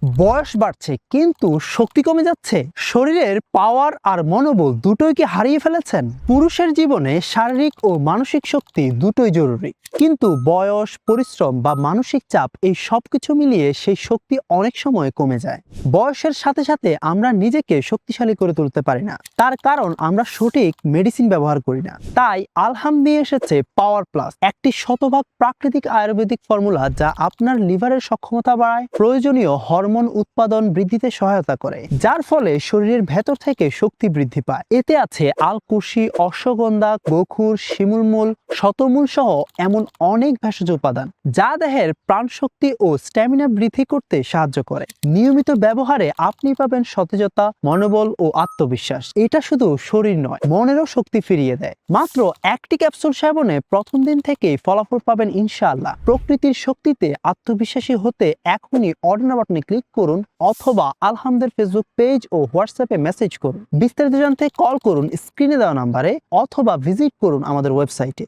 বয়স বাড়ছে কিন্তু শক্তি কমে যাচ্ছে। শরীরের পাওয়ার আর মনোবল দুটোই কি হারিয়ে ফেলেছেন? পুরুষের জীবনে শারীরিক ও মানসিক শক্তি দুটোই জরুরি, কিন্তু বয়স, পরিশ্রম বা মানসিক চাপ এই সবকিছু মিলিয়ে সেই শক্তি অনেক সময় কমে যায়। বয়সের সাথে সাথে আমরা নিজেকে শক্তিশালী করে তুলতে পারি না, তার কারণ আমরা সঠিক মেডিসিন ব্যবহার করি না। তাই আলহাম নিয়ে এসেছে পাওয়ার প্লাস, একটি শতভাগ প্রাকৃতিক আয়ুর্বেদিক ফর্মুলা যা আপনার লিভারের সক্ষমতা বাড়ায়, প্রয়োজনীয় হরমোন উৎপাদন বৃদ্ধিতে সহায়তা করে, যার ফলে শরীরের ভেতর থেকে শক্তি বৃদ্ধি পায়। এতে আছে আলকুশি, অশ্বগন্ধা, গোখুর, শিমুলমূল, শতমূল সহ এমন অনেক ভেষজ উপাদান যা দেহের প্রাণশক্তি ও স্ট্যামিনা বৃদ্ধি করতে সাহায্য করে। নিয়মিত ব্যবহারে আপনি পাবেন সতেজতা, মনোবল ও আত্মবিশ্বাস। এটা শুধু শরীর নয়, মনেরও শক্তি ফিরিয়ে দেয়। মাত্র একটি ক্যাপসুল সেবনে প্রথম দিন থেকেই ফলাফল পাবেন ইনশাআল্লাহ। প্রকৃতির শক্তিতে আত্মবিশ্বাসী হতে এখনই অর্ডার বাটনে ক্লিক করুন অথবা আলহামদের ফেসবুক পেজ ও হোয়াটসঅ্যাপে মেসেজ করুন। বিস্তারিত জানতে কল করুন স্ক্রিনে দেওয়া নাম্বারে অথবা ভিজিট করুন আমাদের ওয়েবসাইটে।